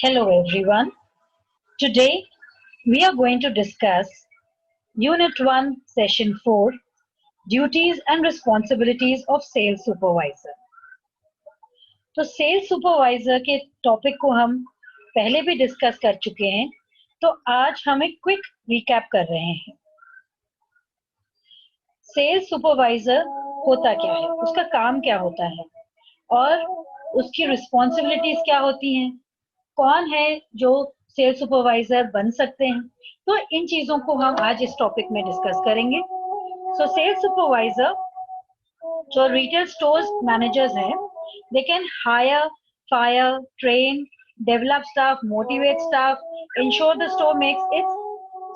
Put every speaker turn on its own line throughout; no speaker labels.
Hello everyone. Today we are going to discuss Unit 1 Session 4 Duties and Responsibilities of Sales Supervisor. तो sales supervisor के topic को हम पहले भी discuss कर चुके हैं, तो आज हम एक क्विक रिकैप कर रहे हैं। सेल्स सुपरवाइजर होता क्या है, उसका काम क्या होता है और उसकी रिस्पॉन्सिबिलिटीज क्या होती हैं, कौन है जो सेल्स सुपरवाइजर बन सकते हैं। तो इन चीजों को हम आज इस टॉपिक में डिस्कस करेंगे। सो सेल्स सुपरवाइजर जो रिटेल स्टोर्स मैनेजर्स हैं, they can hire, fire, train, develop staff, motivate staff, ensure the store makes its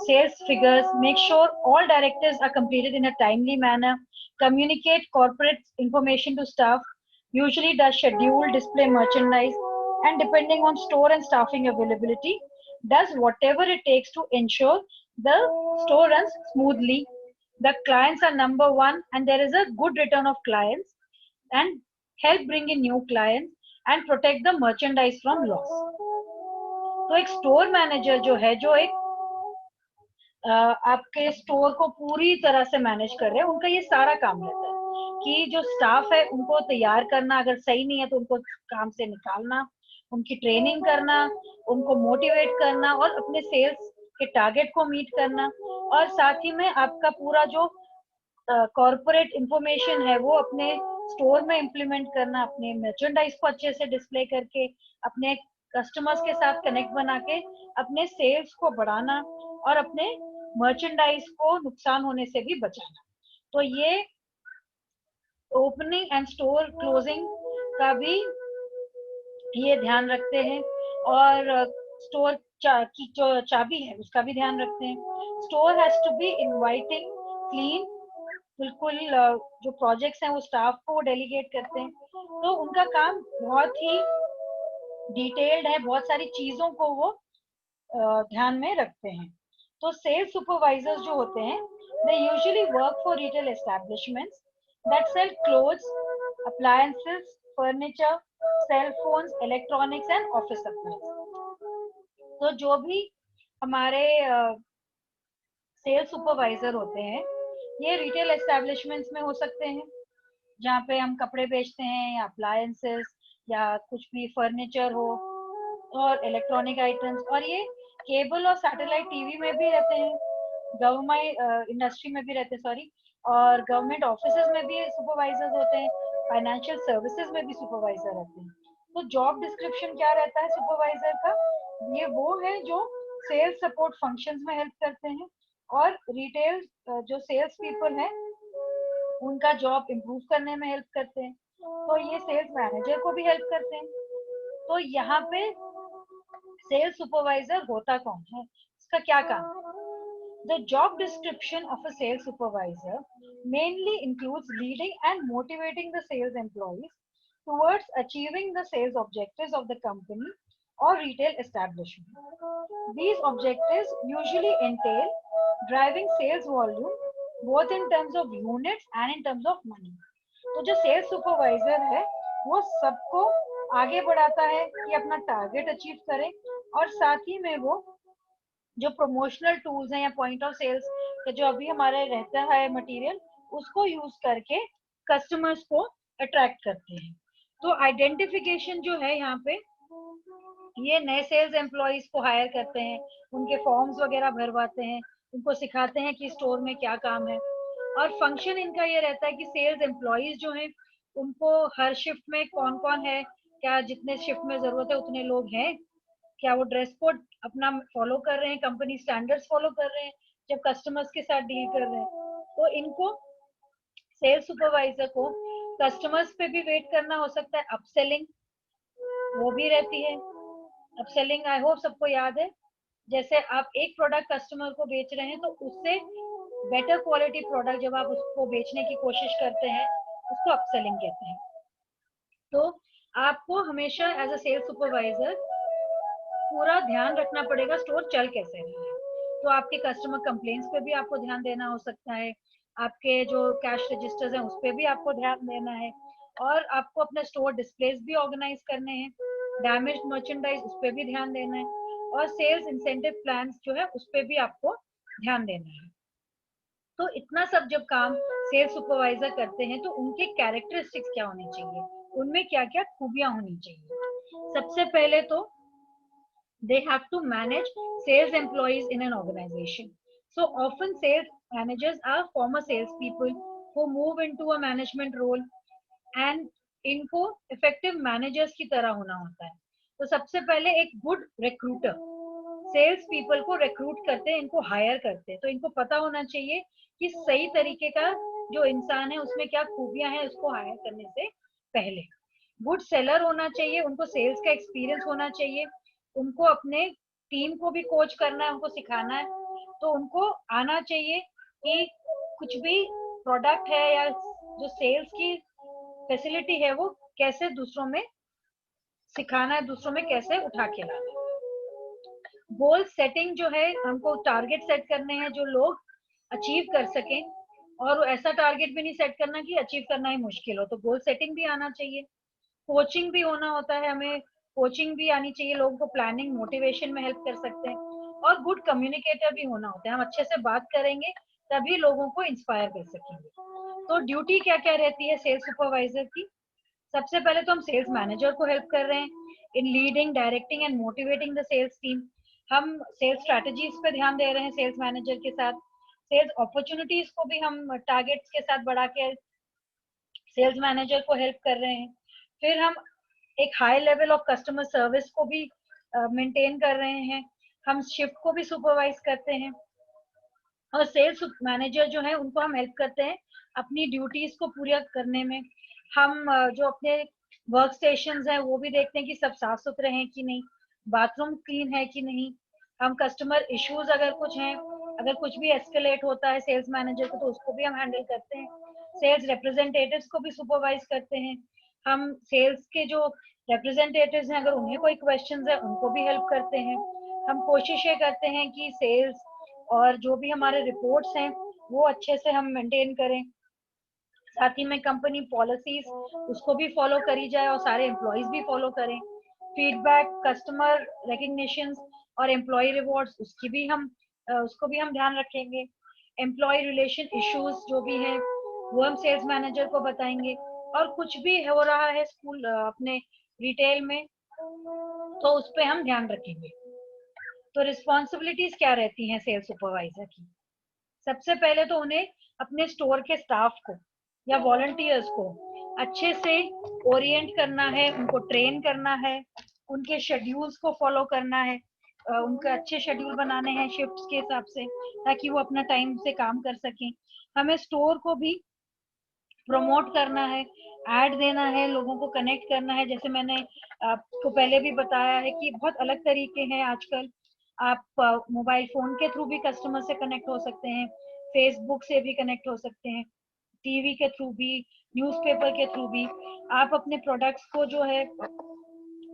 sales figures, make sure all directives are completed in a timely manner, communicate corporate information to staff, usually does schedule, display merchandise, and depending on store and staffing availability, does whatever it takes to ensure the store runs smoothly. The clients are number one and there is a good return of clients, and help bring in new clients and protect the merchandise from loss. तो एक store manager जो है, जो एक आपके store को पूरी तरह से मैनेज कर रहे हैं, उनका ये सारा काम रहता है कि जो स्टाफ है उनको तैयार करना, अगर सही नहीं है तो उनको काम से निकालना, उनकी ट्रेनिंग करना, उनको मोटिवेट करना और अपने सेल्स के टारगेट को मीट करना, और साथ ही में आपका पूरा जो कॉर्पोरेट इंफॉर्मेशन है वो अपने स्टोर में इम्प्लीमेंट करना, अपने मर्चेंडाइज को अच्छे से डिस्प्ले करके, अपने कस्टमर्स के साथ कनेक्ट बना के अपने सेल्स को बढ़ाना और अपने मर्चेंडाइज को नुकसान होने से भी बचाना। तो ये ओपनिंग एंड स्टोर क्लोजिंग का भी ये ध्यान रखते हैं, और स्टोर की जो चाबी है उसका भी ध्यान रखते हैं। Store has to be inviting, clean, बिल्कुल जो प्रोजेक्ट्स हैं वो स्टाफ को डेलीगेट करते हैं। तो उनका काम बहुत ही डिटेल्ड है, बहुत सारी चीजों को वो ध्यान में रखते हैं। तो सेल्स सुपरवाइजर्स जो होते हैं, they usually work for retail establishments that sell clothes, appliances, furniture, cell phones, electronics and office supplies. तो जो भी हमारे सेल्स सुपरवाइजर होते हैं, ये रिटेल एस्टैब्लिशमेंट्स में हो सकते हैं जहाँ पे हम कपड़े बेचते हैं, या अप्लायंसेस, या कुछ भी फर्नीचर हो, और इलेक्ट्रॉनिक आइटम्स, और ये केबल और सैटेलाइट टीवी में भी रहते हैं, गवर्नमेंट इंडस्ट्री में भी रहते हैं, सॉरी, और गवर्नमेंट ऑफिसेज में भी सुपरवाइजर्स होते हैं, फाइनेंशियल सर्विसेज में भी सुपरवाइजर रहते हैं। तो जॉब डिस्क्रिप्शन क्या रहता है सुपरवाइजर का? ये वो है जो सेल्स सपोर्ट फंक्शंस में हेल्प करते हैं, और रिटेल जो सेल्स पीपल हैं उनका जॉब इम्प्रूव करने में हेल्प करते हैं। तो ये सेल्स मैनेजर को भी हेल्प करते हैं। तो यहाँ पे सेल्स सुपरवाइजर होता कौन है, इसका क्या काम है? The job description of a sales supervisor mainly includes leading and motivating the sales employees towards achieving the sales objectives of the company or retail establishment. These objectives usually entail driving sales volume both in terms of units and in terms of money. तो जो sales supervisor है वो सबको आगे बढ़ाता है कि अपना टारगेट अचीव करें, और साथ ही में वो जो प्रमोशनल टूल्स हैं या पॉइंट ऑफ सेल्स के जो अभी हमारे रहता है मटेरियल, उसको यूज करके कस्टमर्स को अट्रैक्ट करते हैं। तो आइडेंटिफिकेशन जो है यहाँ पे, ये नए सेल्स एम्प्लॉयज को हायर करते हैं, उनके फॉर्म्स वगैरह भरवाते हैं, उनको सिखाते हैं कि स्टोर में क्या काम है। और फंक्शन इनका ये रहता है कि सेल्स एम्प्लॉयज जो हैं उनको हर शिफ्ट में कौन कौन है, क्या जितने शिफ्ट में जरूरत है उतने लोग हैं, क्या वो ड्रेस कोड अपना फॉलो कर रहे हैं, कंपनी स्टैंडर्ड्स फॉलो कर रहे हैं जब कस्टमर्स के साथ डील कर रहे हैं। तो इनको सेल्स सुपरवाइजर को कस्टमर्स पे भी वेट करना हो सकता है, अपसेलिंग वो भी रहती है। अपसेलिंग आई होप सबको याद है, जैसे आप एक प्रोडक्ट कस्टमर को बेच रहे हैं तो उससे बेटर क्वालिटी प्रोडक्ट जब आप उसको बेचने की कोशिश करते हैं, उसको अपसेलिंग कहते हैं। तो आपको हमेशा एज अ सेल्स सुपरवाइजर पूरा ध्यान रखना पड़ेगा स्टोर चल कैसे रहा है। तो आपके कस्टमर कंप्लेंट्स पे भी आपको ध्यान देना हो सकता है, आपके जो कैश रजिस्टर्स हैं उस पे भी आपको ध्यान देना है, और आपको अपने स्टोर डिस्प्लेस भी ऑर्गेनाइज करने हैं। डैमेज मर्चेंडाइज उस पर भी ध्यान देना है, और सेल्स इंसेंटिव प्लान्स जो है उस पर भी आपको ध्यान देना है। तो इतना सब जब काम सेल्स सुपरवाइजर करते हैं तो उनके कैरेक्टरिस्टिक्स क्या होने चाहिए, उनमें क्या क्या खूबियां होनी चाहिए। सबसे पहले तो they have to manage sales employees in an organization. So often sales managers are former salespeople who move into a management role, and इनको इफेक्टिव मैनेजर्स की तरह होना होता है। तो सबसे पहले एक गुड रिक्रूटर सेल्स पीपल को रिक्रूट करते हैं, इनको हायर करते हैं, तो इनको पता होना चाहिए कि सही तरीके का जो इंसान है उसमें क्या खूबियां हैं उसको हायर करने से पहले। गुड सेलर होना चाहिए, उनको सेल्स का एक्सपीरियंस होना चाहिए, उनको अपने टीम को भी कोच करना है, उनको सिखाना है, तो उनको आना चाहिए कि कुछ भी प्रोडक्ट है या जो सेल्स की फैसिलिटी है वो कैसे दूसरों में सिखाना है, दूसरों में कैसे उठा के लाना है। गोल सेटिंग जो है, हमको टारगेट सेट करने हैं जो लोग अचीव कर सकें, और ऐसा टारगेट भी नहीं सेट करना कि अचीव करना ही मुश्किल हो, तो गोल सेटिंग भी आना चाहिए। कोचिंग भी होना होता है, हमें कोचिंग भी आनी चाहिए, लोगों को प्लानिंग मोटिवेशन में हेल्प कर सकते हैं। और गुड कम्युनिकेटर भी होना होता है, हम अच्छे से बात करेंगे तभी लोगों को इंस्पायर कर सकेंगे। तो ड्यूटी क्या क्या रहती है सेल्स सुपरवाइजर की। सबसे पहले तो हम सेल्स मैनेजर को हेल्प कर रहे हैं in leading, directing and motivating the sales team. हम सेल्स स्ट्रेटजीज पे ध्यान दे रहे हैं सेल्स मैनेजर के साथ। सेल्स अपॉर्चुनिटीज को भी हम टारगेट्स के साथ बढ़ा के सेल्स मैनेजर को हेल्प कर रहे हैं। फिर हम एक high level of customer service को भी मेंटेन कर रहे हैं, हम शिफ्ट को भी सुपरवाइज करते हैं। और सेल्स मैनेजर जो है उनको हम हेल्प करते हैं अपनी ड्यूटीज को पूरा करने में। हम जो अपने वर्क स्टेशन है वो भी देखते हैं कि सब साफ सुथरे हैं कि नहीं, बाथरूम क्लीन है कि नहीं। हम कस्टमर इश्यूज अगर कुछ हैं, अगर कुछ भी एस्केलेट होता है सेल्स मैनेजर को तो उसको भी हम हैंडल करते हैं। सेल्स रिप्रेजेंटेटिव्स को भी सुपरवाइज करते हैं। हम सेल्स के जो रिप्रेजेंटेटिव्स हैं अगर उन्हें कोई क्वेश्चंस है उनको भी हेल्प करते हैं। हम कोशिश ये करते हैं कि सेल्स और जो भी हमारे रिपोर्ट्स हैं वो अच्छे से हम मेंटेन करें। साथ ही में कंपनी पॉलिसीज उसको भी फॉलो करी जाए और सारे एम्प्लॉयज भी फॉलो करें। फीडबैक, कस्टमर रिकग्निशन और एम्प्लॉय रिवॉर्ड्स उसको भी हम ध्यान रखेंगे। एम्प्लॉय रिलेशन इश्यूज जो भी हैं वो हम सेल्स मैनेजर को बताएंगे। और कुछ भी हो रहा है स्कूल अपने रिटेल में तो उस पर हम ध्यान रखेंगे। तो रिस्पॉन्सिबिलिटीज क्या रहती हैं सेल्स सुपरवाइजर की। सबसे पहले तो उन्हें अपने स्टोर के स्टाफ को या वॉलंटियर्स को अच्छे से ओरिएंट करना है, उनको ट्रेन करना है, उनके शेड्यूल्स को फॉलो करना है, उनके अच्छे शेड्यूल बनाने हैं शिफ्ट्स के हिसाब से ताकि वो अपना टाइम से काम कर सकें। हमें स्टोर को भी प्रमोट करना है, ऐड देना है, लोगों को कनेक्ट करना है। जैसे मैंने आपको पहले भी बताया है कि बहुत अलग तरीके हैं आजकल। आप मोबाइल फोन के थ्रू भी कस्टमर से कनेक्ट हो सकते हैं, फेसबुक से भी कनेक्ट हो सकते हैं, टीवी के थ्रू भी, न्यूज़पेपर के थ्रू भी। आप अपने प्रोडक्ट्स को जो है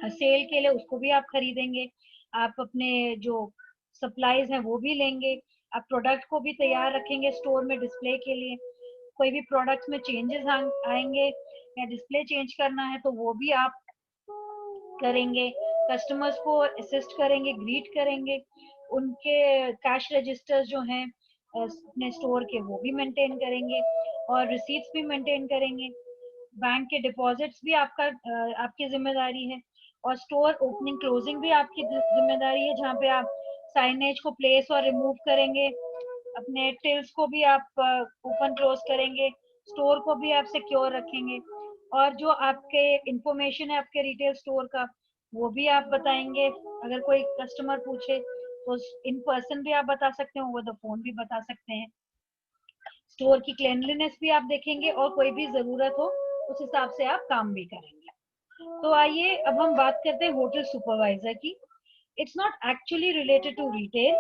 सेल के लिए उसको भी आप खरीदेंगे, आप अपने जो सप्लाईज हैं वो भी लेंगे, आप प्रोडक्ट को भी तैयार रखेंगे स्टोर में डिस्प्ले के लिए। कोई भी प्रोडक्ट्स में चेंजेस आएंगे या डिस्प्ले चेंज करना है तो वो भी आप करेंगे। कस्टमर्स को असिस्ट करेंगे, ग्रीट करेंगे, उनके कैश रजिस्टर्स जो हैं अपने स्टोर के वो भी मेंटेन करेंगे और रिसीट्स भी मेंटेन करेंगे। बैंक के डिपॉजिट्स भी आपकी जिम्मेदारी है, और स्टोर ओपनिंग क्लोजिंग भी आपकी जिम्मेदारी है, जहाँ पे आप साइनेज को प्लेस और रिमूव करेंगे, अपने टिल्स को भी आप ओपन क्लोज करेंगे, स्टोर को भी आप सिक्योर रखेंगे। और जो आपके इंफॉर्मेशन है आपके रिटेल स्टोर का वो भी आप बताएंगे। अगर कोई कस्टमर पूछे तो इन पर्सन भी आप बता सकते हैं, ओवर द फोन भी बता सकते हैं। स्टोर की क्लेanलीनेस भी आप देखेंगे और कोई भी जरूरत हो उस हिसाब से आप काम भी करेंगे। तो आइए अब हम बात करते हैं होटल सुपरवाइजर की। It's not actually related to retail,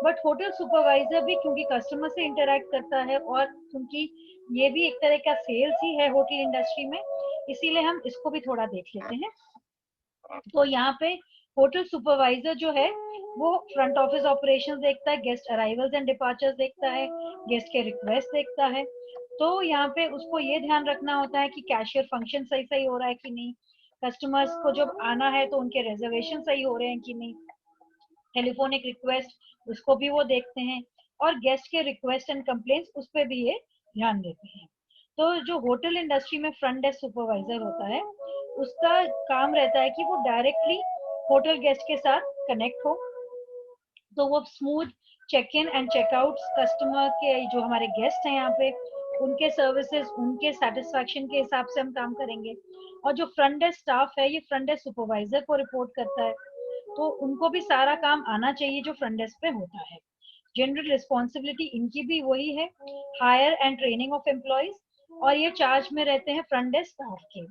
but hotel supervisor भी क्योंकि कस्टमर से इंटरेक्ट करता है और क्योंकि ये भी एक तरह का सेल्स ही है होटल इंडस्ट्री में, इसीलिए हम इसको भी थोड़ा देख लेते हैं। तो यहाँ पे होटल सुपरवाइजर जो है वो फ्रंट ऑफिस ऑपरेशंस देखता है, गेस्ट अराइवल्स एंड डिपार्चर्स देखता है, गेस्ट के रिक्वेस्ट देखता है। तो यहाँ पे उसको ये ध्यान रखना होता है कि कैशियर फंक्शन सही सही हो रहा है कि नहीं, कस्टमर्स को जब आना है तो उनके रिजर्वेशन सही हो रहे हैं कि नहीं, टेलीफोनिक रिक्वेस्ट उसको भी वो देखते हैं, और गेस्ट के रिक्वेस्ट एंड कंप्लेंट्स उस पर भी ये ध्यान देते हैं। तो जो होटल इंडस्ट्री में फ्रंट डेस्क सुपरवाइजर होता है, उसका काम रहता है कि वो डायरेक्टली होटल गेस्ट के साथ कनेक्ट हो, तो वो smooth check in and checkout, customer के जो हमारे गेस्ट हैं यहाँ पे, उनके सर्विसेज, उनके सेटिस्फेक्शन के हिसाब से हम काम करेंगे। और जो फ्रंट डेस्क स्टाफ है, ये फ्रंट डेस्क सुपरवाइजर को रिपोर्ट करता है, तो उनको भी सारा काम आना चाहिए जो फ्रंट डेस्क पे होता है। जनरल रिस्पॉन्सिबिलिटी इनकी भी वही है, hire and training of employees, और ये चार्ज में रहते हैं फ्रंट डेस्क स्टाफ के।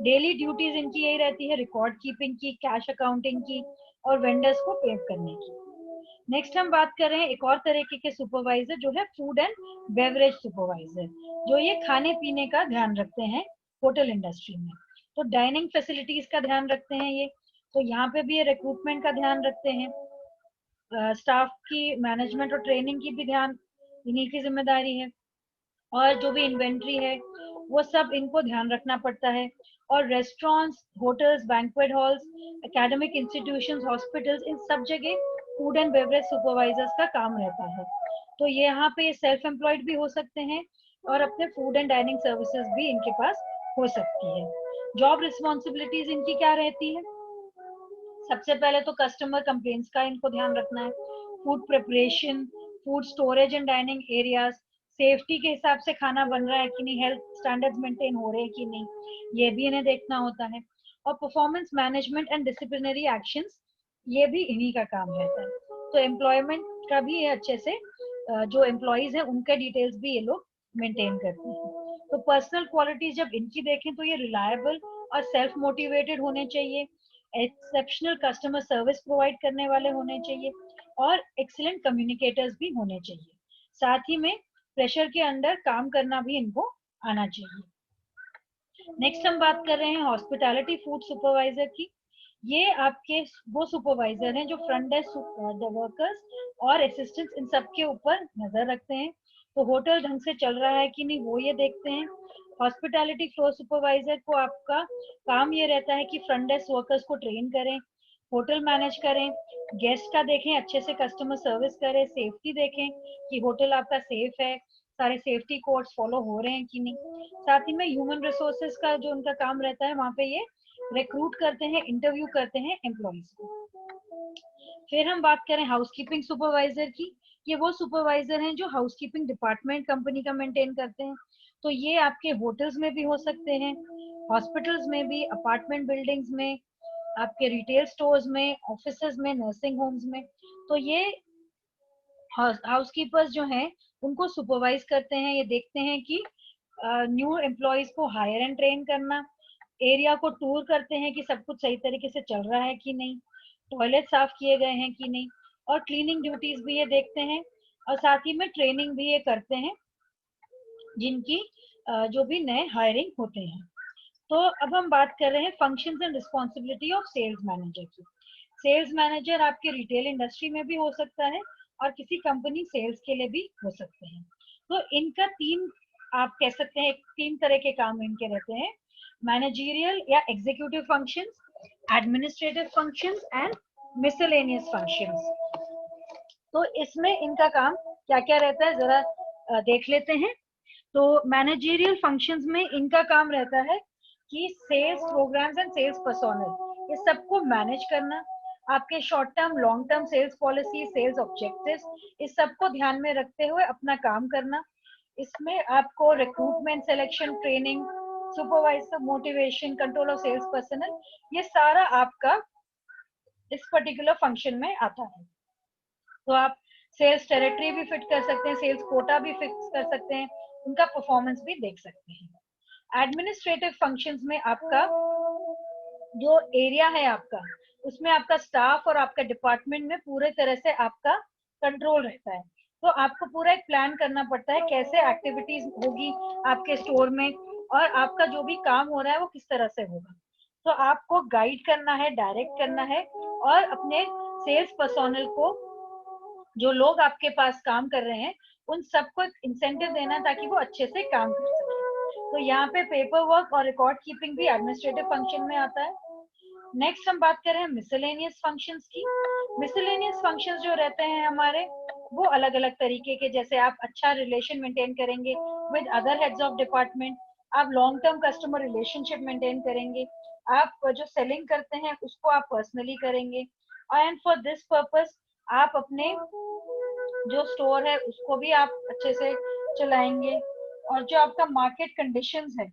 डेली ड्यूटीज इनकी यही रहती है, रिकॉर्ड कीपिंग की, कैश अकाउंटिंग की, और वेंडर्स को पे करने की। नेक्स्ट हम बात कर रहे हैं एक और तरीके के सुपरवाइजर, जो है फूड एंड बेवरेज सुपरवाइजर, जो ये खाने पीने का ध्यान रखते हैं होटल इंडस्ट्री में। तो डाइनिंग फैसिलिटीज का ध्यान रखते हैं ये, तो यहाँ पे भी ये रिक्रूटमेंट का ध्यान रखते हैं, स्टाफ की मैनेजमेंट और ट्रेनिंग की भी ध्यान इन्हीं की जिम्मेदारी है, और जो भी इन्वेंट्री है वो सब इनको ध्यान रखना पड़ता है। और restaurants, hotels, banquet halls, academic institutions, hospitals, इन सब जगह फूड एंड बेवरेज सुपरवाइजर्स का काम रहता है। तो ये यहाँ पे सेल्फ एम्प्लॉयड भी हो सकते हैं, और अपने फूड एंड डाइनिंग सर्विसेज भी इनके पास हो सकती है। जॉब रिस्पॉन्सिबिलिटीज इनकी क्या रहती है? सबसे पहले तो कस्टमर कंप्लेंट्स का इनको ध्यान रखना है, food preparation, food storage and dining areas, safety के हिसाब से खाना बन रहा है कि नहीं, हेल्थ स्टैंडर्ड्स मेंटेन हो रहे हैं कि नहीं, ये भी इन्हें देखना होता है। और performance management and disciplinary actions, ये भी इन्हीं का काम रहता है। तो एम्प्लॉयमेंट का भी ये अच्छे से जो एम्प्लॉयज हैं उनके डिटेल्स भी ये लोग मेंटेन करते हैं। तो पर्सनल क्वालिटीज जब इनकी देखें, तो ये रिलायबल और सेल्फ मोटिवेटेड होने चाहिए, एक्सेप्शनल कस्टमर सर्विस प्रोवाइड करने वाले होने चाहिए, और एक्सीलेंट कम्युनिकेटर्स भी होने चाहिए। साथ ही में प्रेशर के अंडर काम करना भी इनको आना चाहिए। नेक्स्ट हम बात कर रहे हैं हॉस्पिटैलिटी फूड सुपरवाइजर की। ये आपके वो सुपरवाइजर हैं जो फ्रंट डेस्क वर्कर्स और असिस्टेंट्स इन सब के ऊपर नजर रखते हैं, तो होटल ढंग से चल रहा है कि नहीं वो ये देखते हैं। हॉस्पिटैलिटी फ्लोर सुपरवाइजर को आपका काम ये रहता है कि फ्रंट डेस्क वर्कर्स को ट्रेन करें, होटल मैनेज करें, गेस्ट का देखें, अच्छे से कस्टमर सर्विस करें, सेफ्टी देखें कि होटल आपका सेफ है, सारे सेफ्टी कोड्स फॉलो हो रहे हैं कि नहीं। साथ ही में ह्यूमन रिसोर्सेज का जो उनका काम रहता है, वहाँ पे ये रिक्रूट करते हैं, इंटरव्यू करते हैं एम्प्लॉयज को। फिर हम बात करें हाउसकीपिंग सुपरवाइजर की। ये वो सुपरवाइजर हैं जो हाउसकीपिंग डिपार्टमेंट कंपनी का मेंटेन करते हैं, तो ये आपके होटल्स में भी हो सकते हैं, हॉस्पिटल्स में भी, अपार्टमेंट बिल्डिंग्स में, आपके रिटेल स्टोर्स में, ऑफिसेज में, नर्सिंग होम्स में। तो ये हाउसकीपर्स जो हैं उनको सुपरवाइज करते हैं, ये देखते हैं कि न्यू एम्प्लॉयज को हायर एंड ट्रेन करना, एरिया को टूर करते हैं कि सब कुछ सही तरीके से चल रहा है कि नहीं, टॉयलेट साफ किए गए हैं कि नहीं, और क्लीनिंग ड्यूटीज भी ये देखते हैं, और साथ ही में ट्रेनिंग भी ये करते हैं जिनकी जो भी नए हायरिंग होते हैं। तो अब हम बात कर रहे हैं functions and responsibility of sales manager की। सेल्स मैनेजर आपके रिटेल इंडस्ट्री में भी हो सकता है, और किसी कंपनी सेल्स के लिए भी हो सकते हैं। तो इनका तीन, आप कह सकते हैं तीन तरह के काम इनके रहते हैं, मैनेजरियल या executive functions, administrative functions and miscellaneous functions. तो इसमें इनका काम क्या क्या रहता है जरा देख लेते हैं। तो मैनेजरियल फंक्शंस में इनका काम रहता है कि sales programs and sales personnel, ये सबको मैनेज करना, आपके short term long term sales policy, sales objectives, इस सबको ध्यान में रखते हुए अपना काम करना। इसमें आपको recruitment, selection, training, supervisor, motivation, control of sales personnel, ये सारा आपका इस पर्टिकुलर फंक्शन में आता है। तो आप सेल्स टेरिटरी भी फिट कर सकते हैं, सेल्स कोटा भी फिक्स कर सकते हैं, उनका परफॉर्मेंस भी देख सकते हैं। एडमिनिस्ट्रेटिव फंक्शंस में आपका जो एरिया है आपका, उसमें आपका स्टाफ और आपका डिपार्टमेंट में पूरे तरह से आपका कंट्रोल रहता है, तो आपको पूरा एक प्लान करना पड़ता है कैसे एक्टिविटीज होगी आपके स्टोर में, और आपका जो भी काम हो रहा है वो किस तरह से होगा। तो आपको गाइड करना है, डायरेक्ट करना है, और अपने सेल्स पर्सोनल को, जो लोग आपके पास काम कर रहे हैं, उन सबको इंसेंटिव देना ताकि वो अच्छे से काम कर सके। तो यहाँ पे पेपर वर्क और रिकॉर्ड कीपिंग भी एडमिनिस्ट्रेटिव फंक्शन में आता है। नेक्स्ट हम बात करें मिसलेनियस फंक्शंस की। मिसलेनियस फंक्शंस जो रहते हैं हमारे, वो अलग अलग तरीके के, जैसे आप अच्छा रिलेशन मेंटेन करेंगे with other heads of department, आप long term customer relationship maintain करेंगे, आप जो सेलिंग करते हैं उसको आप पर्सनली करेंगे, एंड फॉर दिस पर्पस आप अपने जो स्टोर है उसको भी आप अच्छे से चलाएंगे, और जो आपका मार्केट कंडीशंस है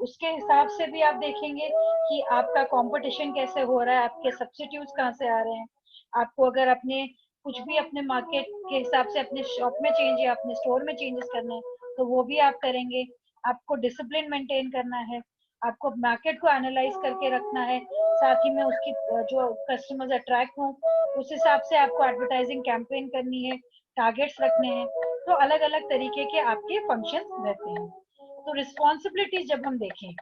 उसके हिसाब से भी आप देखेंगे कि आपका कंपटीशन कैसे हो रहा है, आपके सब्स्टिट्यूट्स कहाँ से आ रहे हैं। आपको अगर अपने कुछ भी अपने मार्केट के हिसाब से अपने शॉप में चेंज या अपने स्टोर में चेंजेस करने हैं तो वो भी आप करेंगे। आपको डिसिप्लिन मेंटेन करना है, आपको मार्केट को एनालाइज करके रखना है, साथ ही में उसकी जो कस्टमर्स अट्रैक्ट हों उस हिसाब से आपको एडवर्टाइजिंग कैंपेन करनी है, टारगेट्स रखने हैं। तो अलग अलग तरीके के आपके फंक्शंस रहते हैं। तो रिस्पॉन्सिबिलिटीज जब हम देखें,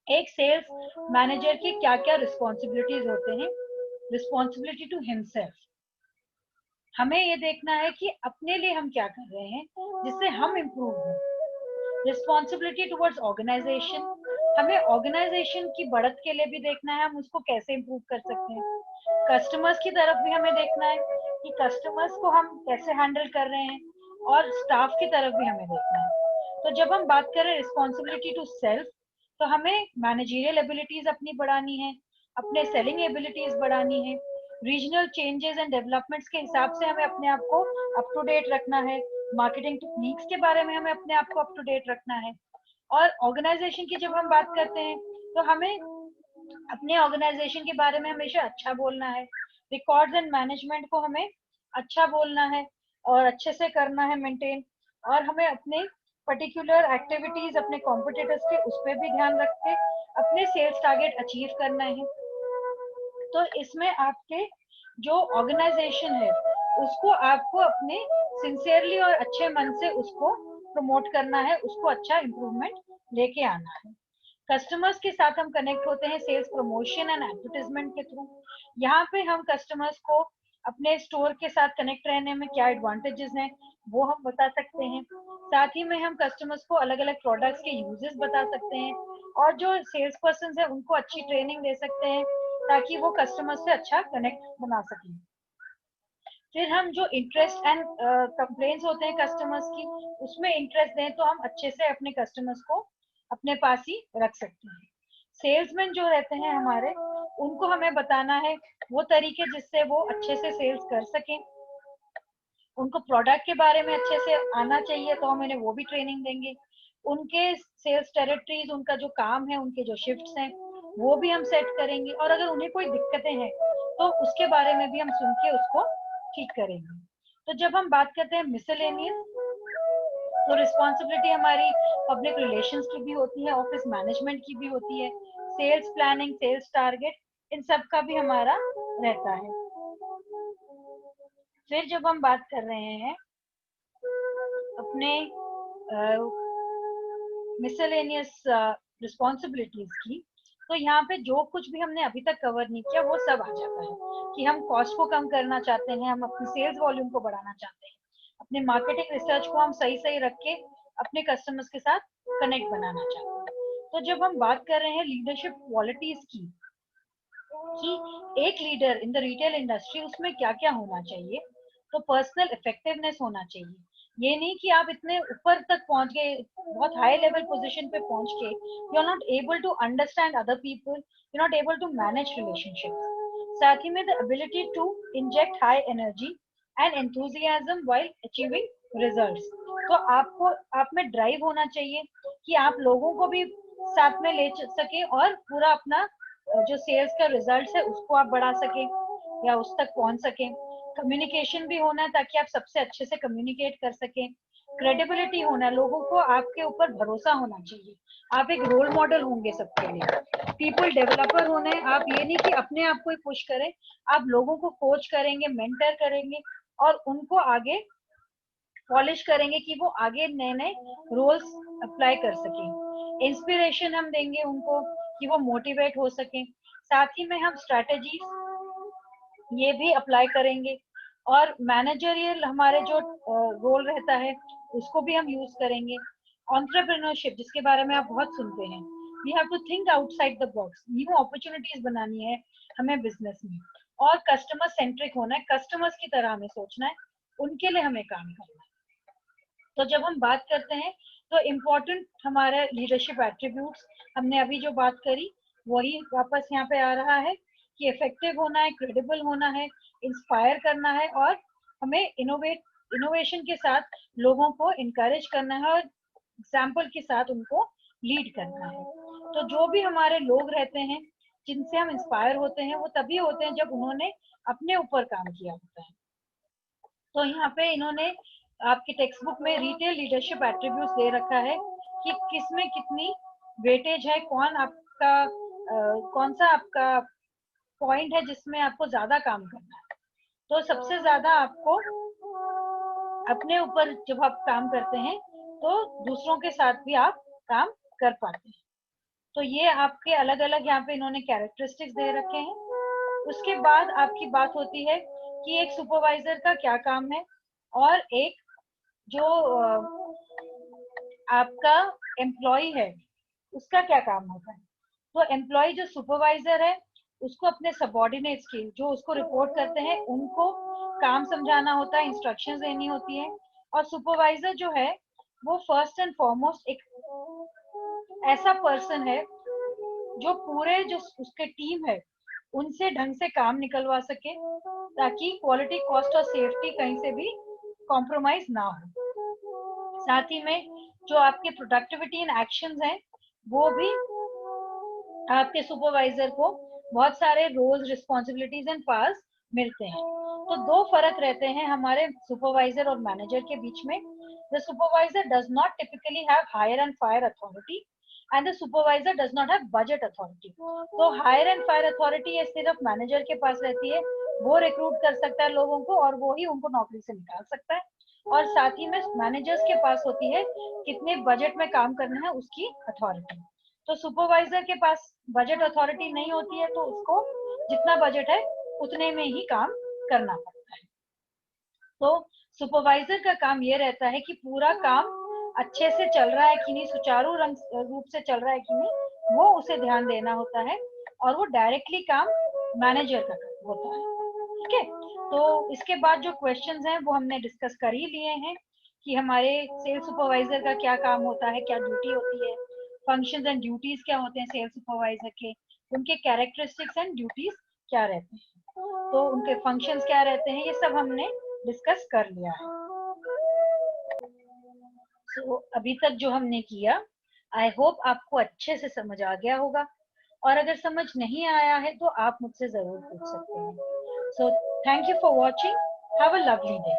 एक सेल्स मैनेजर की क्या क्या रिस्पॉन्सिबिलिटीज होते हैं। रिस्पॉन्सिबिलिटी टू हिमसेल्फ, हमें ये देखना है कि अपने लिए हम क्या कर रहे हैं जिससे हम इम्प्रूव हों। रिस्पॉन्सिबिलिटी टुवर्ड्स ऑर्गेनाइजेशन, हमें ऑर्गेनाइजेशन की बढ़त के लिए भी देखना है हम उसको कैसे इम्प्रूव कर सकते हैं। कस्टमर्स की तरफ भी हमें देखना है कि कस्टमर्स को हम कैसे हैंडल कर रहे हैं, और स्टाफ की तरफ भी हमें देखना है। तो जब हम बात करें रिस्पॉन्सिबिलिटी टू सेल्फ, तो हमें मैनेजरियल एबिलिटीज अपनी बढ़ानी है, अपने सेलिंग एबिलिटीज बढ़ानी है, रीजनल चेंजेस एंड डेवलपमेंट्स के हिसाब से हमें अपने आप को अप टू डेट रखना है, मार्केटिंग टेक्निक्स के बारे में हमें अपने आप को अप टू डेट रखना है। और ऑर्गेनाइजेशन की जब हम बात करते हैं तो हमें अपने ऑर्गेनाइजेशन के बारे में हमेशा अच्छा बोलना है, रिकॉर्ड्स एंड मैनेजमेंट को हमें अच्छा बोलना है और अच्छे से करना है मेंटेन, और हमें अपने पर्टिकुलर एक्टिविटीज अपने कॉम्पिटिटर्स के उस पर भी ध्यान रख के अपने सेल्स टारगेट अचीव करना है। तो इसमें आपके जो ऑर्गेनाइजेशन है उसको आपको अपने सिंसियरली और अच्छे मन से उसको प्रमोट करना है, उसको अच्छा इम्प्रूवमेंट लेके आना है। कस्टमर्स के साथ हम कनेक्ट होते हैं सेल्स प्रमोशन एंड एडवर्टाइजमेंट के थ्रू। यहाँ पे हम कस्टमर्स को अपने स्टोर के साथ कनेक्ट रहने में क्या एडवांटेजेस हैं वो हम बता सकते हैं। साथ ही में हम कस्टमर्स को अलग अलग प्रोडक्ट्स के यूजेस बता सकते हैं, और जो सेल्स पर्सन है उनको अच्छी ट्रेनिंग दे सकते हैं ताकि वो कस्टमर से अच्छा कनेक्ट बना सकें। फिर हम जो इंटरेस्ट एंड कंप्लेंट्स होते हैं कस्टमर्स की, उसमें इंटरेस्ट दें तो हम अच्छे से अपने कस्टमर्स को अपने पास ही रख सकते हैं। सेल्समैन जो रहते हैं हमारे, उनको हमें बताना है वो तरीके जिससे वो अच्छे से सेल्स कर सकें। उनको प्रोडक्ट के बारे में अच्छे से आना चाहिए तो हम इन्हें वो भी ट्रेनिंग देंगे। उनके सेल्स टेरिटरीज, उनका जो काम है, उनके जो शिफ्ट्स हैं वो भी हम सेट करेंगे, और अगर उन्हें कोई दिक्कतें हैं तो उसके बारे में भी हम सुन के उसको ठीक करेंगे। तो जब हम बात करते हैं मिसलेनियस, तो रिस्पॉन्सिबिलिटी हमारी पब्लिक रिलेशंस की भी होती है, ऑफिस मैनेजमेंट की भी होती है, सेल्स प्लानिंग, सेल्स टारगेट, इन सब का भी हमारा रहता है। फिर जब हम बात कर रहे हैं अपने मिसलेनियस रिस्पॉन्सिबिलिटीज की, तो यहाँ पे जो कुछ भी हमने अभी तक कवर नहीं किया वो सब आ जाता है कि हम कॉस्ट को कम करना चाहते हैं, हम अपनी सेल्स वॉल्यूम को बढ़ाना चाहते हैं, अपने मार्केटिंग रिसर्च को हम सही सही रख के अपने कस्टमर्स के साथ कनेक्ट बनाना चाहते हैं। तो जब हम बात कर रहे हैं लीडरशिप क्वालिटीज की, कि एक leader in the retail industry उसमें क्या क्या होना चाहिए, तो पर्सनल इफेक्टिवनेस होना चाहिए। ये नहीं कि आप इतने ऊपर तक पहुंच गए, बहुत हाई लेवल पोजीशन पे पहुंच के you are not able to understand other people, you not able to manage relationships. साथ ही में the ability to inject high energy and enthusiasm while achieving results. तो आपको आप में ड्राइव होना चाहिए कि आप लोगों को भी साथ में ले सके और पूरा अपना जो सेल्स का रिजल्ट है उसको आप बढ़ा सकें या उस तक पहुंच सकें। कम्युनिकेशन भी होना है ताकि आप सबसे अच्छे से कम्युनिकेट कर सकें। क्रेडिबिलिटी होना है, लोगों को आपके ऊपर भरोसा होना चाहिए, आप एक रोल मॉडल होंगे सबके लिए। पीपल डेवलपर होने, आप ये नहीं कि अपने आप को ही पुश करें, आप लोगों को कोच करेंगे, मेंटर करेंगे और उनको आगे पॉलिश करेंगे कि वो आगे नए नए रोल्स अप्लाई कर सकें। इंस्पिरेशन हम देंगे उनको कि वो मोटिवेट हो सकें। साथ ही में हम स्ट्रैटेजी ये भी अप्लाई करेंगे, और मैनेजरियल हमारे जो रोल रहता है उसको भी हम यूज करेंगे। एंटरप्रेन्योरशिप जिसके बारे में आप बहुत सुनते हैं, we have to think outside the box, new opportunities बनानी है हमें बिजनेस में, और कस्टमर सेंट्रिक होना है, कस्टमर्स की तरह हमें सोचना है, उनके लिए हमें काम करना है। तो जब हम बात करते हैं तो इम्पोर्टेंट हमारे लीडरशिप एट्रीब्यूट्स हमने अभी जो बात करी वही वापस यहाँ पे आ रहा है कि इफेक्टिव होना है, क्रेडिबल होना है, इंस्पायर करना है, और हमें इनोवेशन के साथ लोगों को इनकरेज करना है और एग्जाम्पल के साथ उनको लीड करना है। तो जो भी हमारे लोग रहते हैं जिनसे हम इंस्पायर होते हैं वो तभी होते हैं जब उन्होंने अपने ऊपर काम किया होता है। तो यहाँ पे इन्होंने आपके टेक्स्ट बुक में रिटेल लीडरशिप एट्रीब्यूट्स दे रखा है कि किसमें कितनी वेटेज है, कौन सा आपका पॉइंट है जिसमें आपको ज्यादा काम करना है। तो सबसे ज्यादा आपको अपने ऊपर जब आप काम करते हैं तो दूसरों के साथ भी आप काम कर पाते हैं। तो ये आपके अलग अलग यहाँ पे इन्होंने कैरेक्टरिस्टिक्स दे रखे हैं। उसके बाद आपकी बात होती है कि एक सुपरवाइजर का क्या काम है और एक जो आपका एम्प्लॉय है उसका क्या काम होता है। तो एम्प्लॉय जो सुपरवाइजर है उसको अपने सबॉर्डिनेट्स की जो उसको रिपोर्ट करते हैं उनको काम समझाना होता है, इंस्ट्रक्शंस देनी होती है। और सुपरवाइजर जो है वो फर्स्ट एंड फॉरमोस्ट एक ऐसा पर्सन है जो पूरे जो उसके टीम है उनसे ढंग से काम निकलवा सके ताकि क्वालिटी, कॉस्ट और सेफ्टी कहीं से भी कॉम्प्रोमाइज ना हो। साथ ही में जो आपके प्रोडक्टिविटी एंड एक्शंस हैं वो भी आपके सुपरवाइजर को बहुत सारे रोल्स, रिस्पॉन्सिबिलिटीज एंड पावर्स मिलते हैं। तो दो फर्क रहते हैं हमारे सुपरवाइजर और मैनेजर के बीच में। The supervisor does not typically have hire and fire authority and the supervisor does not have budget authority. तो हायर एंड फायर अथॉरिटी ये सिर्फ मैनेजर के पास रहती है, वो रिक्रूट कर सकता है लोगों को और वो ही उनको नौकरी से निकाल सकता है। और साथ ही में मैनेजर्स के पास होती है कितने बजट में काम करना है उसकी अथॉरिटी। तो सुपरवाइजर के पास बजट अथॉरिटी नहीं होती है तो उसको जितना बजट है उतने में ही काम करना पड़ता है। तो सुपरवाइजर का काम ये रहता है कि पूरा काम अच्छे से चल रहा है कि नहीं, सुचारू रूप से चल रहा है कि नहीं, वो उसे ध्यान देना होता है और वो डायरेक्टली काम मैनेजर का होता है। ठीक है, तो इसके बाद जो क्वेश्चंस हैं वो हमने डिस्कस कर ही लिए हैं कि हमारे सेल्स सुपरवाइजर का क्या काम होता है, क्या ड्यूटी होती है, फंक्शंस एंड ड्यूटीज क्या होते हैं सेल्स सुपरवाइजर के, उनके कैरेक्टरिस्टिक्स एंड ड्यूटीज क्या रहते हैं, तो उनके फंक्शंस क्या रहते हैं, ये सब हमने डिस्कस कर लिया है। तो अभी तक जो हमने किया आई होप आपको अच्छे से समझ आ गया होगा, और अगर समझ नहीं आया है तो आप मुझसे जरूर पूछ सकते हैं। So thank you for watching, have a lovely day.